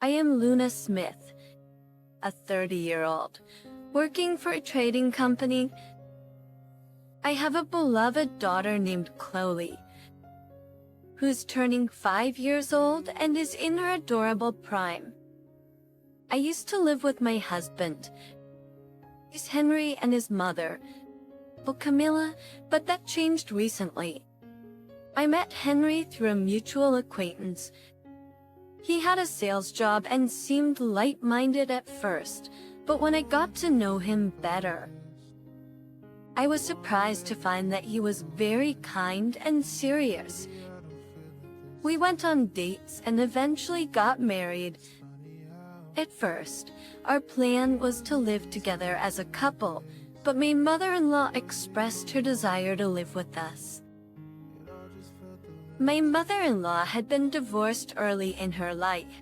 I am Luna Smith, a 30-year-old, working for a trading company. I have a beloved daughter named Chloe, who's turning 5 years old and is in her adorable prime. I used to live with my husband, Henry, and his mother, Camilla, but that changed recently. I met Henry through a mutual acquaintance. He had a sales job and seemed light-minded at first, but when I got to know him better, I was surprised to find that he was very kind and serious. We went on dates and eventually got married. At first, our plan was to live together as a couple, but my mother-in-law expressed her desire to live with us. My mother-in-law had been divorced early in her life,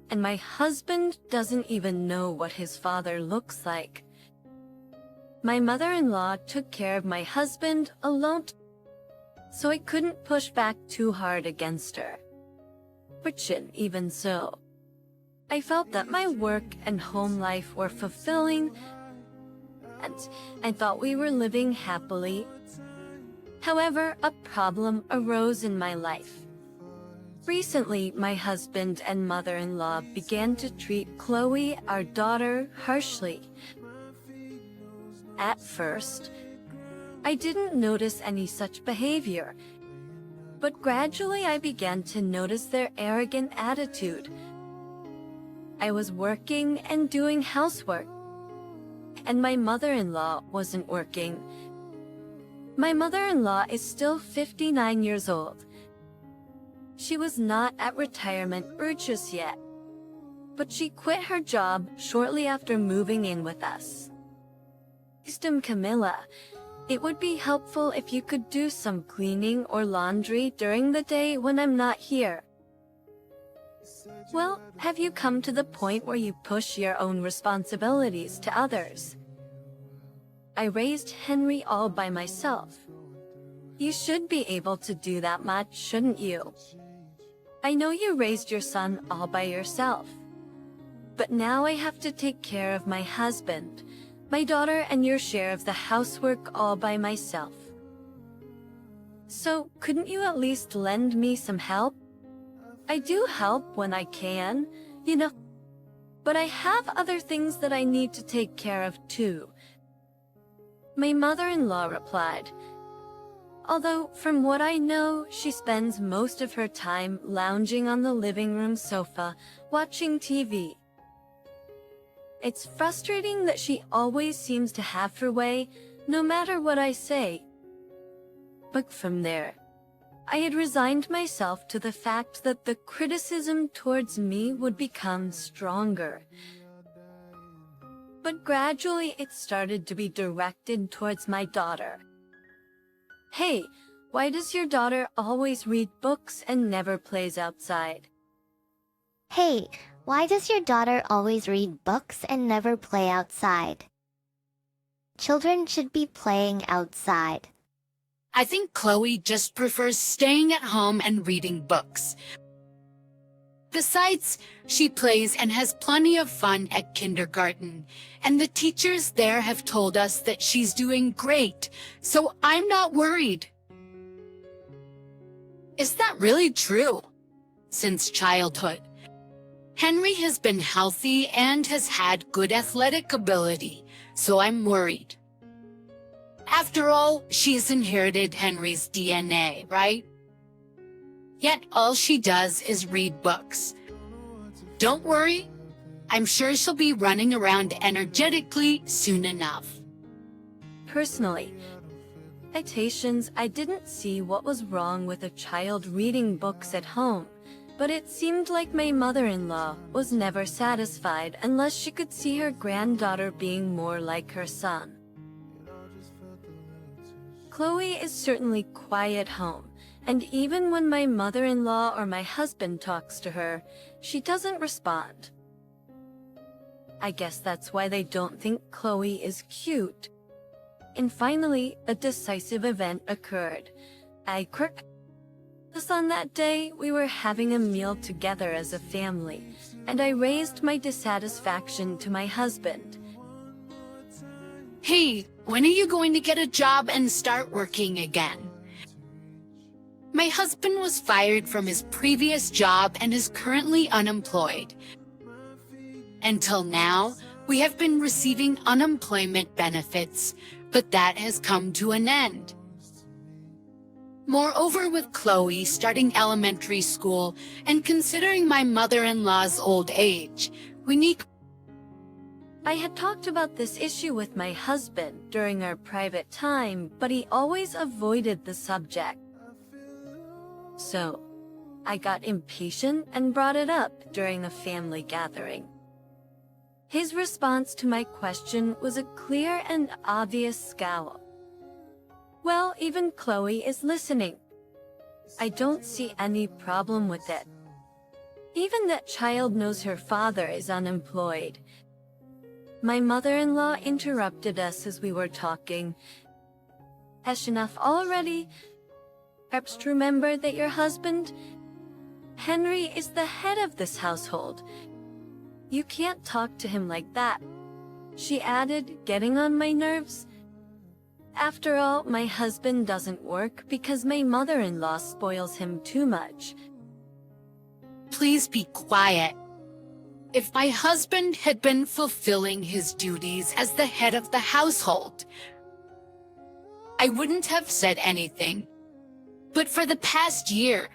and my husband doesn't even know what his father looks like. My mother-in-law took care of my husband alone, so I couldn't push back too hard against her. But even so, I felt that my work and home life were fulfilling, and I thought we were living happily. However, a problem arose in my life. Recently, my husband and mother-in-law began to treat Chloe, our daughter, harshly. At first, I didn't notice any such behavior, but gradually I began to notice their arrogant attitude. I was working and doing housework, and my mother-in-law wasn't working. My mother-in-law is still 59 years old. She was not at retirement just yet, but she quit her job shortly after moving in with us. Camilla, it would be helpful if you could do some cleaning or laundry during the day when I'm not here. Well, have you come to the point where you push your own responsibilities to others? I raised Henry all by myself. You should be able to do that much, shouldn't you? I know you raised your son all by yourself, but now I have to take care of my husband, my daughter, and your share of the housework all by myself. So, couldn't you at least lend me some help? I do help when I can, but I have other things that I need to take care of too. My mother-in-law replied, although from what I know, she spends most of her time lounging on the living room sofa, watching TV. It's frustrating that she always seems to have her way, no matter what I say. But from there, I had resigned myself to the fact that the criticism towards me would become stronger. But gradually it started to be directed towards my daughter. Hey, why does your daughter always read books and never plays outside? Hey, why does your daughter always read books and never play outside? Children should be playing outside. I think Chloe just prefers staying at home and reading books. Besides, she plays and has plenty of fun at kindergarten, and the teachers there have told us that she's doing great, so I'm not worried. Is that really true? Since childhood, Henry has been healthy and has had good athletic ability, so I'm worried. After all, she's inherited Henry's DNA, right? Yet all she does is read books. Don't worry, I'm sure she'll be running around energetically soon enough. Personally, I didn't see what was wrong with a child reading books at home, but it seemed like my mother-in-law was never satisfied unless she could see her granddaughter being more like her son. Chloe is certainly quiet at home, and even when my mother-in-law or my husband talks to her, she doesn't respond. I guess that's why they don't think Chloe is cute. And finally, a decisive event occurred. Thus on that day, we were having a meal together as a family, and I raised my dissatisfaction to my husband. Hey, when are you going to get a job and start working again? My husband was fired from his previous job and is currently unemployed. Until now, we have been receiving unemployment benefits, but that has come to an end. Moreover, with Chloe starting elementary school and considering my mother-in-law's old age, we need... I had talked about this issue with my husband during our private time, but he always avoided the subject. So, I got impatient and brought it up during a family gathering. His response to my question was a clear and obvious scowl. Well, even Chloe is listening. I don't see any problem with it. Even that child knows her father is unemployed. My mother-in-law interrupted us as we were talking. Has enough already? Perhaps remember that your husband, Henry, is the head of this household. You can't talk to him like that, she added, getting on my nerves. After all, my husband doesn't work because my mother-in-law spoils him too much. Please be quiet. If my husband had been fulfilling his duties as the head of the household, I wouldn't have said anything. But for the past year,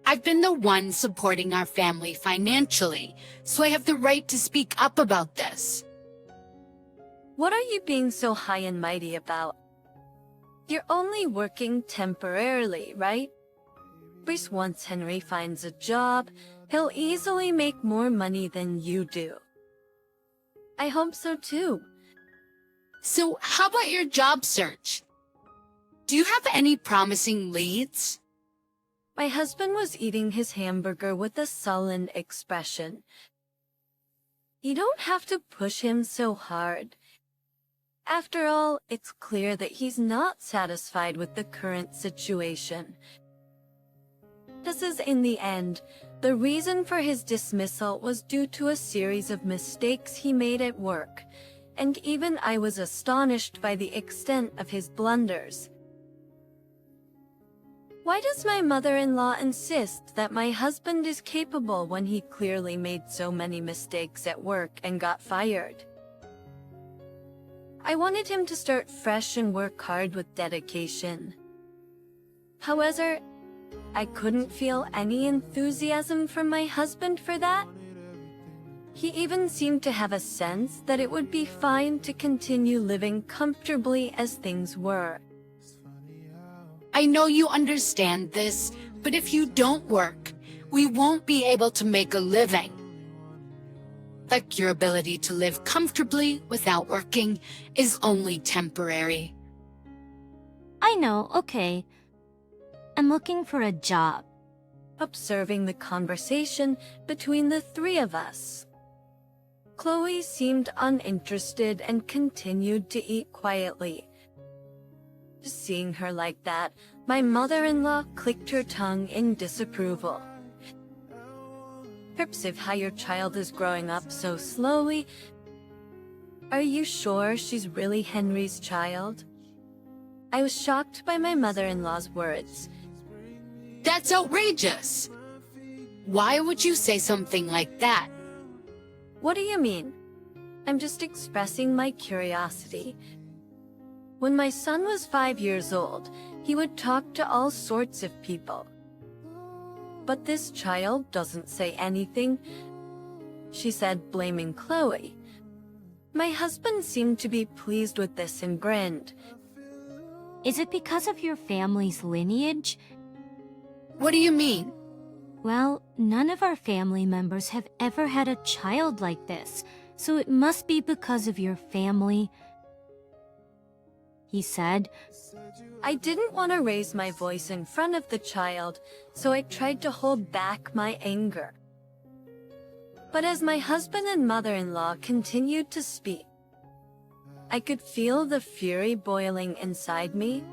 I've been the one supporting our family financially, so I have the right to speak up about this. What are you being so high and mighty about? You're only working temporarily, right? Because once Henry finds a job, he'll easily make more money than you do. I hope so too. So how about your job search? Do you have any promising leads? My husband was eating his hamburger with a sullen expression. You don't have to push him so hard. After all, it's clear that he's not satisfied with the current situation. This is, in the end, the reason for his dismissal was due to a series of mistakes he made at work, and even I was astonished by the extent of his blunders. Why does my mother-in-law insist that my husband is capable when he clearly made so many mistakes at work and got fired? I wanted him to start fresh and work hard with dedication. However, I couldn't feel any enthusiasm from my husband for that. He even seemed to have a sense that it would be fine to continue living comfortably as things were. I know you understand this, but if you don't work, we won't be able to make a living. Like your ability to live comfortably without working is only temporary. I know, okay. I'm looking for a job. Observing the conversation between the three of us. Chloe seemed uninterested and continued to eat quietly. Seeing her like that, my mother-in-law clicked her tongue in disapproval. Perhaps if how your child is growing up so slowly, are you sure she's really Henry's child? I was shocked by my mother-in-law's words. That's outrageous. Why would you say something like that? What do you mean? I'm just expressing my curiosity. When my son was 5 years old, he would talk to all sorts of people. But this child doesn't say anything, she said, blaming Chloe. My husband seemed to be pleased with this and grinned. Is it because of your family's lineage? What do you mean? Well, none of our family members have ever had a child like this, so it must be because of your family, he said. I didn't want to raise my voice in front of the child, so I tried to hold back my anger. But as my husband and mother-in-law continued to speak, I could feel the fury boiling inside me.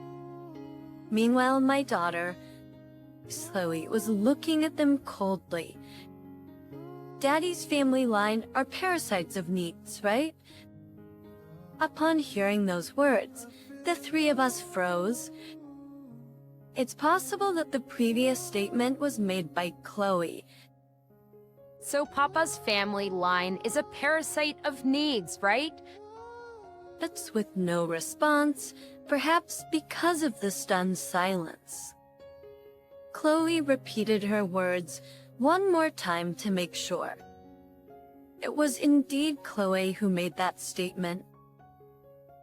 Meanwhile, my daughter, Chloe was looking at them coldly. Daddy's family line are parasites of needs, right? Upon hearing those words, the three of us froze. It's possible that the previous statement was made by Chloe. So Papa's family line is a parasite of needs, right? That's with no response, perhaps because of the stunned silence. Chloe repeated her words one more time to make sure. It was indeed Chloe who made that statement.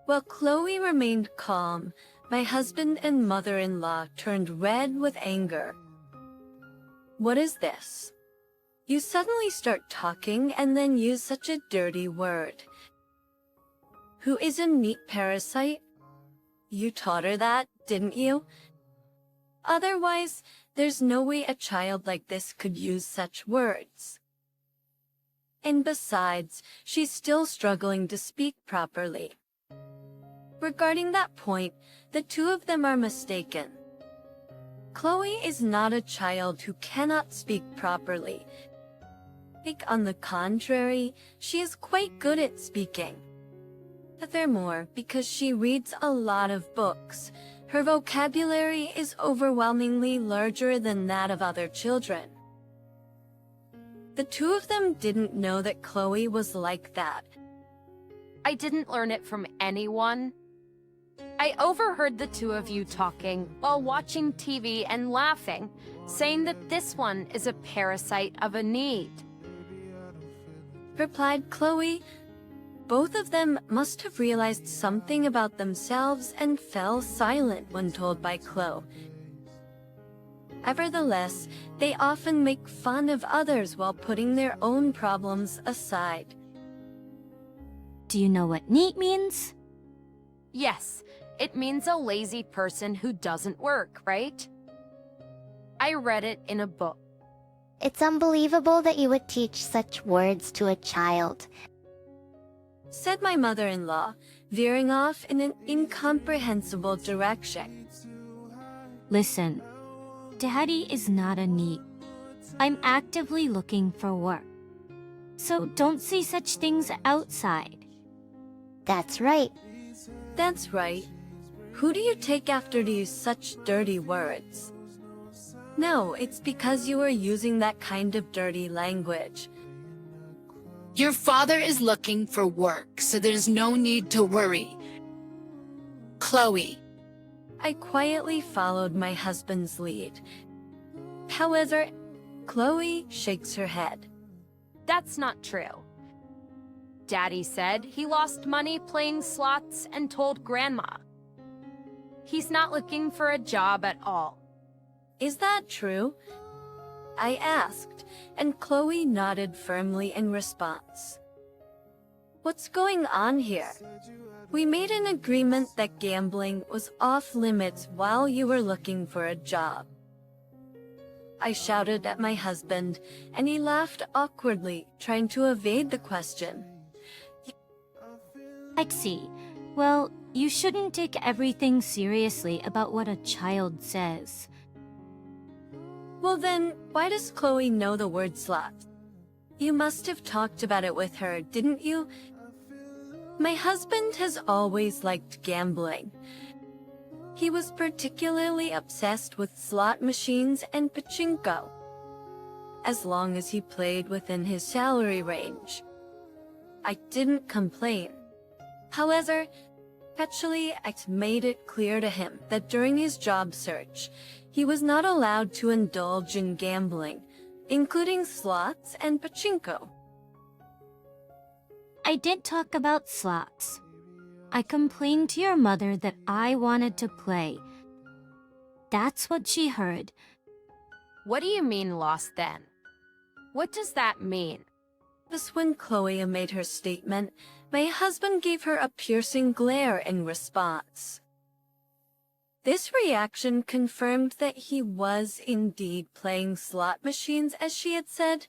While Chloe remained calm, my husband and mother-in-law turned red with anger. What is this? You suddenly start talking and then use such a dirty word. Who is a neat parasite? You taught her that, didn't you? Otherwise, there's no way a child like this could use such words. And besides, she's still struggling to speak properly. Regarding that point, the two of them are mistaken. Chloe is not a child who cannot speak properly. On the contrary, she is quite good at speaking. Furthermore, because she reads a lot of books, her vocabulary is overwhelmingly larger than that of other children. The two of them didn't know that Chloe was like that. I didn't learn it from anyone. I overheard the two of you talking while watching TV and laughing, saying that this one is a parasite of a need. Replied Chloe. Both of them must have realized something about themselves and fell silent when told by Chloe. Nevertheless, they often make fun of others while putting their own problems aside. Do you know what neat means? Yes, it means a lazy person who doesn't work, right? I read it in a book. It's unbelievable that you would teach such words to a child. Said my mother-in-law, veering off in an incomprehensible direction. Listen, Daddy is not a neat. I'm actively looking for work. So don't say such things outside. That's right. That's right. Who do you take after to use such dirty words? No, it's because you are using that kind of dirty language. Your father is looking for work, so there's no need to worry. Chloe. I quietly followed my husband's lead. However, Chloe shakes her head. That's not true. Daddy said he lost money playing slots and told Grandma. He's not looking for a job at all. Is that true? I asked, and Chloe nodded firmly in response. What's going on here? We made an agreement that gambling was off limits while you were looking for a job. I shouted at my husband, and he laughed awkwardly, trying to evade the question. I see. Well, you shouldn't take everything seriously about what a child says. Well then, why does Chloe know the word slut? You must have talked about it with her, didn't you? My husband has always liked gambling. He was particularly obsessed with slot machines and pachinko, as long as he played within his salary range. I didn't complain. However, actually, I made it clear to him that during his job search, he was not allowed to indulge in gambling, including slots and pachinko. I did talk about slots. I complained to your mother that I wanted to play. That's what she heard. What do you mean lost then? What does that mean? Just when Chloe made her statement, my husband gave her a piercing glare in response. This reaction confirmed that he was indeed playing slot machines as she had said.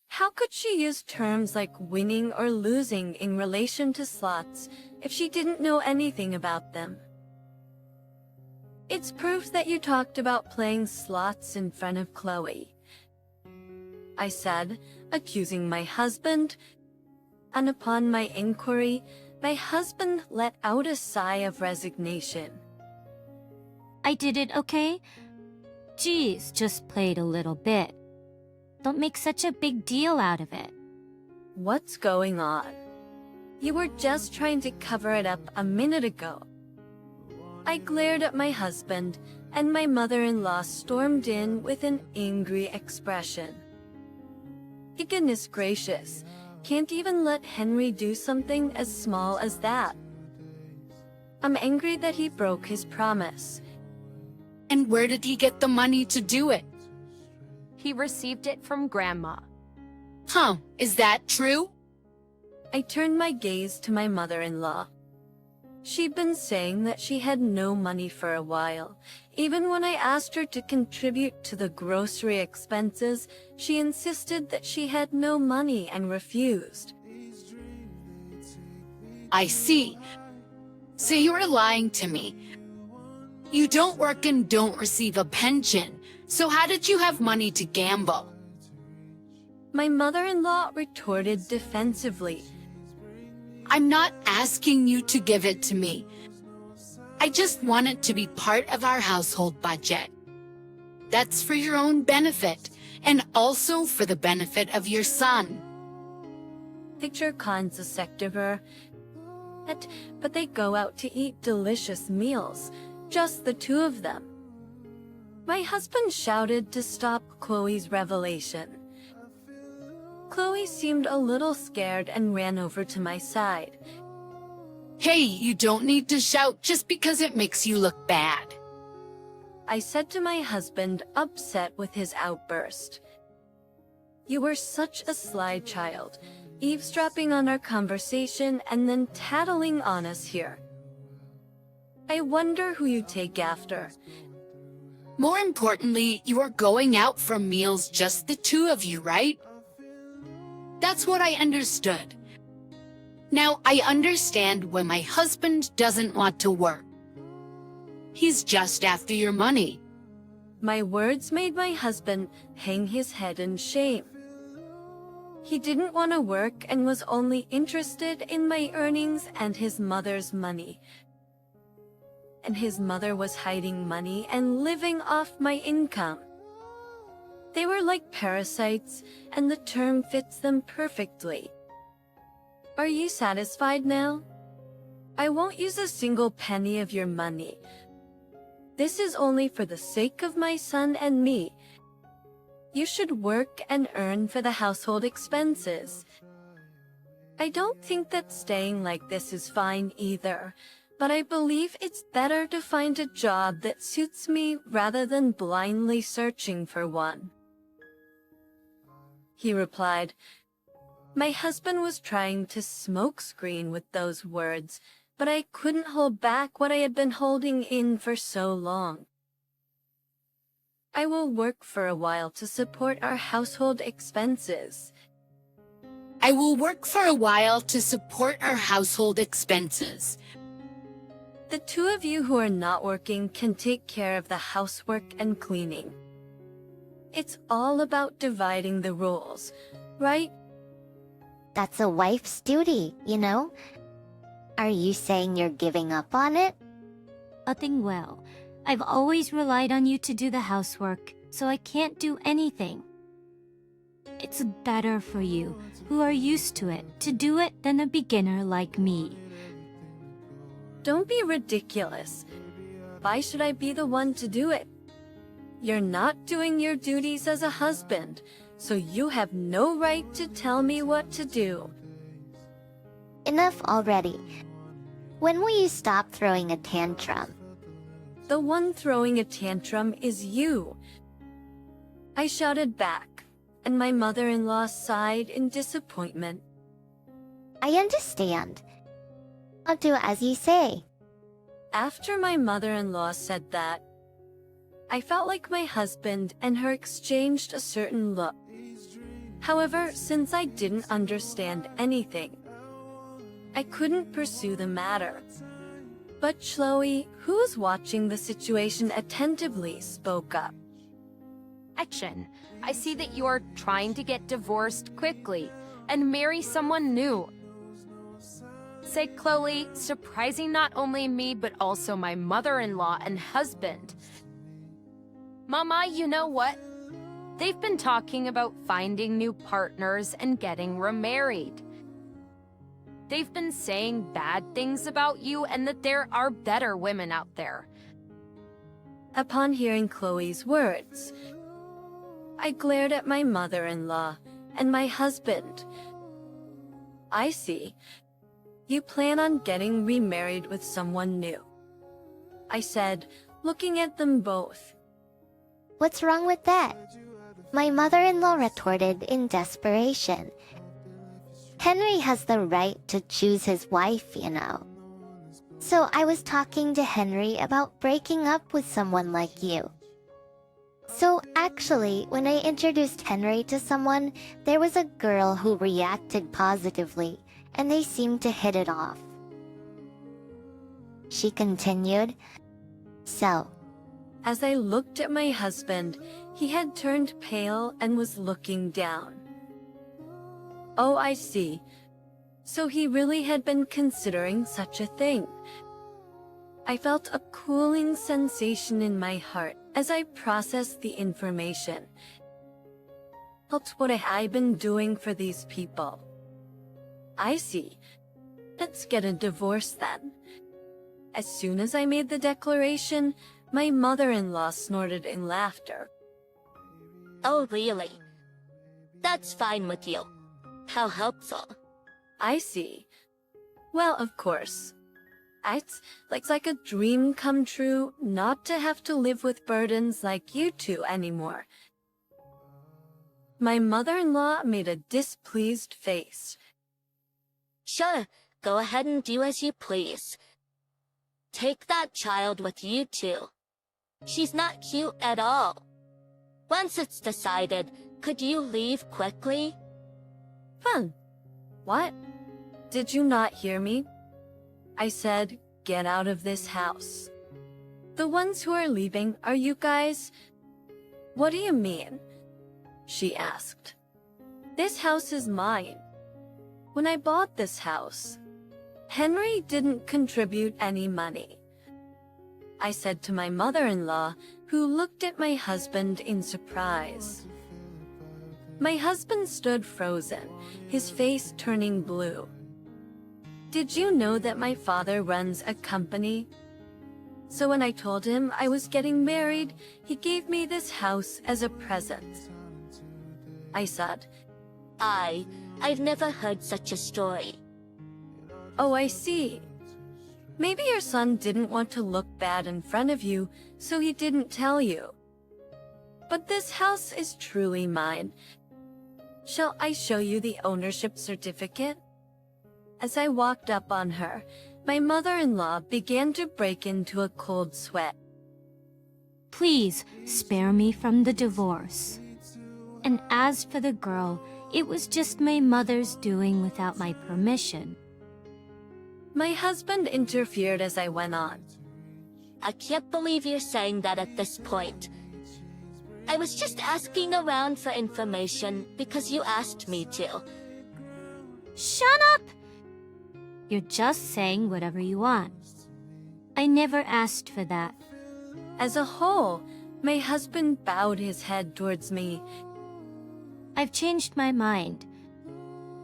How could she use terms like winning or losing in relation to slots if she didn't know anything about them? It's proof that you talked about playing slots in front of Chloe, I said, accusing my husband, and upon my inquiry, my husband let out a sigh of resignation. I did it, okay? Geez, just played a little bit. Don't make such a big deal out of it. What's going on? You were just trying to cover it up a minute ago. I glared at my husband, and my mother-in-law stormed in with an angry expression. Goodness gracious, can't even let Henry do something as small as that. I'm angry that he broke his promise. And where did he get the money to do it? He received it from Grandma. Huh, is that true? I turned my gaze to my mother-in-law. She'd been saying that she had no money for a while. Even when I asked her to contribute to the grocery expenses, she insisted that she had no money and refused. I see. So you were lying to me. You don't work and don't receive a pension. So how did you have money to gamble? My mother-in-law retorted defensively. I'm not asking you to give it to me. I just want it to be part of our household budget. That's for your own benefit, and also for the benefit of your son. Picture cons a sector, but they go out to eat delicious meals, just the two of them. My husband shouted to stop Chloe's revelation. Chloe seemed a little scared and ran over to my side. Hey, you don't need to shout just because it makes you look bad. I said to my husband, upset with his outburst. You were such a sly child, eavesdropping on our conversation and then tattling on us here. I wonder who you take after. More importantly, you are going out for meals, just the two of you, right? That's what I understood. Now, I understand when my husband doesn't want to work. He's just after your money. My words made my husband hang his head in shame. He didn't want to work and was only interested in my earnings and his mother's money. And his mother was hiding money and living off my income. They were like parasites, and the term fits them perfectly. Are you satisfied now? I won't use a single penny of your money. This is only for the sake of my son and me. You should work and earn for the household expenses. I don't think that staying like this is fine either, but I believe it's better to find a job that suits me rather than blindly searching for one. He replied. My husband was trying to smokescreen with those words, but I couldn't hold back what I had been holding in for so long. I will work for a while to support our household expenses. I will work for a while to support our household expenses. The two of you who are not working can take care of the housework and cleaning. It's all about dividing the roles, right? That's a wife's duty, you know? Are you saying you're giving up on it? Nothing well. I've always relied on you to do the housework, so I can't do anything. It's better for you, who are used to it, to do it than a beginner like me. Don't be ridiculous. Why should I be the one to do it? You're not doing your duties as a husband, so you have no right to tell me what to do. Enough already. When will you stop throwing a tantrum? The one throwing a tantrum is you. I shouted back, and my mother-in-law sighed in disappointment. I understand. I'll do as you say. After my mother-in-law said that, I felt like my husband and her exchanged a certain look. However, since I didn't understand anything, I couldn't pursue the matter. But Chloe, who was watching the situation attentively, spoke up. Action. I see that you're trying to get divorced quickly and marry someone new. Say, Chloe, surprising not only me but also my mother-in-law and husband. Mama, you know what? They've been talking about finding new partners and getting remarried. They've been saying bad things about you and that there are better women out there. Upon hearing Chloe's words, I glared at my mother-in-law and my husband. I see. You plan on getting remarried with someone new, I said, looking at them both. What's wrong with that? My mother-in-law retorted in desperation. Henry has the right to choose his wife, you know. So I was talking to Henry about breaking up with someone like you. So actually, when I introduced Henry to someone, there was a girl who reacted positively, and they seemed to hit it off. She continued. So, as I looked at my husband, he had turned pale and was looking down. Oh, I see. So he really had been considering such a thing. I felt a cooling sensation in my heart as I processed the information. What have I been doing for these people? I see. Let's get a divorce then. As soon as I made the declaration, my mother-in-law snorted in laughter. Oh, really? That's fine with you. How helpful. I see. Well, of course. It's like a dream come true not to have to live with burdens like you two anymore. My mother-in-law made a displeased face. Sure, go ahead and do as you please. Take that child with you too. She's not cute at all. Once it's decided, could you leave quickly? Fun. What? Did you not hear me? I said, get out of this house. The ones who are leaving are you guys? What do you mean? She asked. This house is mine. When I bought this house, Henry didn't contribute any money. I said to my mother-in-law, who looked at my husband in surprise. My husband stood frozen, his face turning blue. Did you know that my father runs a company? So when I told him I was getting married, he gave me this house as a present. I said, I've never heard such a story. Oh, I see. Maybe your son didn't want to look bad in front of you, so he didn't tell you. But this house is truly mine. Shall I show you the ownership certificate? As I walked up on her, my mother-in-law began to break into a cold sweat. Please spare me from the divorce. And as for the girl, it was just my mother's doing without my permission. My husband interfered as I went on. I can't believe you're saying that at this point. I was just asking around for information because you asked me to. Shut up! You're just saying whatever you want. I never asked for that. As a whole, my husband bowed his head towards me. I've changed my mind.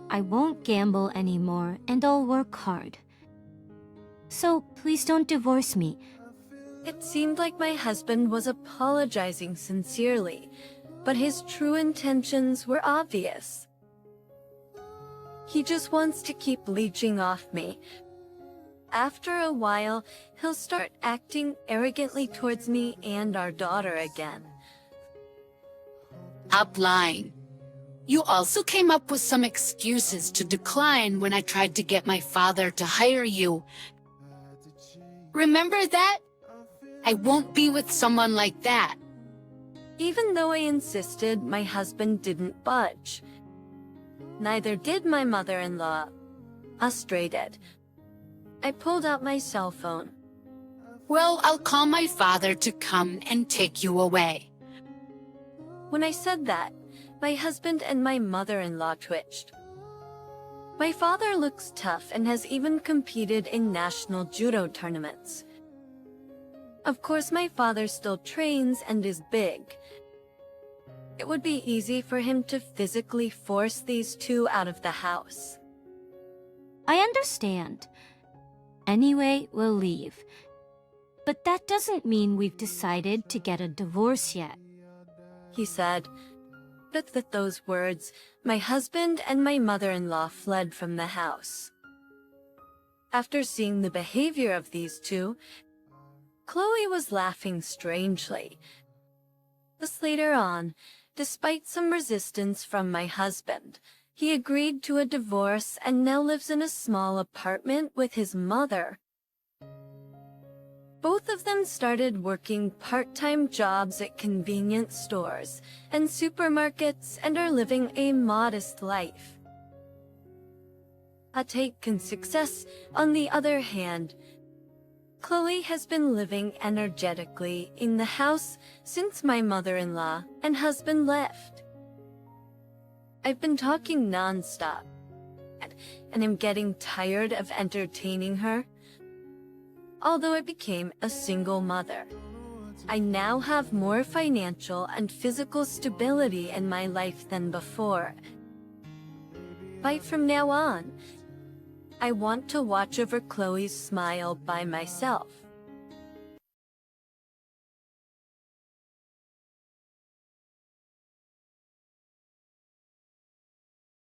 I won't gamble anymore and I'll work hard. So please don't divorce me. It seemed like my husband was apologizing sincerely, but his true intentions were obvious. He just wants to keep leeching off me. After a while, he'll start acting arrogantly towards me and our daughter again. Stop lying. You also came up with some excuses to decline when I tried to get my father to hire you. Remember that? I won't be with someone like that. Even though I insisted, my husband didn't budge. Neither did my mother-in-law. Frustrated, I pulled out my cell phone, Well, I'll call my father to come and take you away. When I said that, my husband and my mother-in-law twitched. My father looks tough and has even competed in national judo tournaments. Of course, my father still trains and is big. It would be easy for him to physically force these two out of the house. I understand. Anyway, we'll leave. But that doesn't mean we've decided to get a divorce yet. He said. But with those words, my husband and my mother-in-law fled from the house. After seeing the behavior of these two, Chloe was laughing strangely. Thus later on, despite some resistance from my husband, he agreed to a divorce and now lives in a small apartment with his mother. Both of them started working part-time jobs at convenience stores and supermarkets and are living a modest life. A take in success, on the other hand, Chloe has been living energetically in the house since my mother-in-law and husband left. I've been talking non-stop, and I'm getting tired of entertaining her. Although I became a single mother, I now have more financial and physical stability in my life than before. But from now on, I want to watch over Chloe's smile by myself.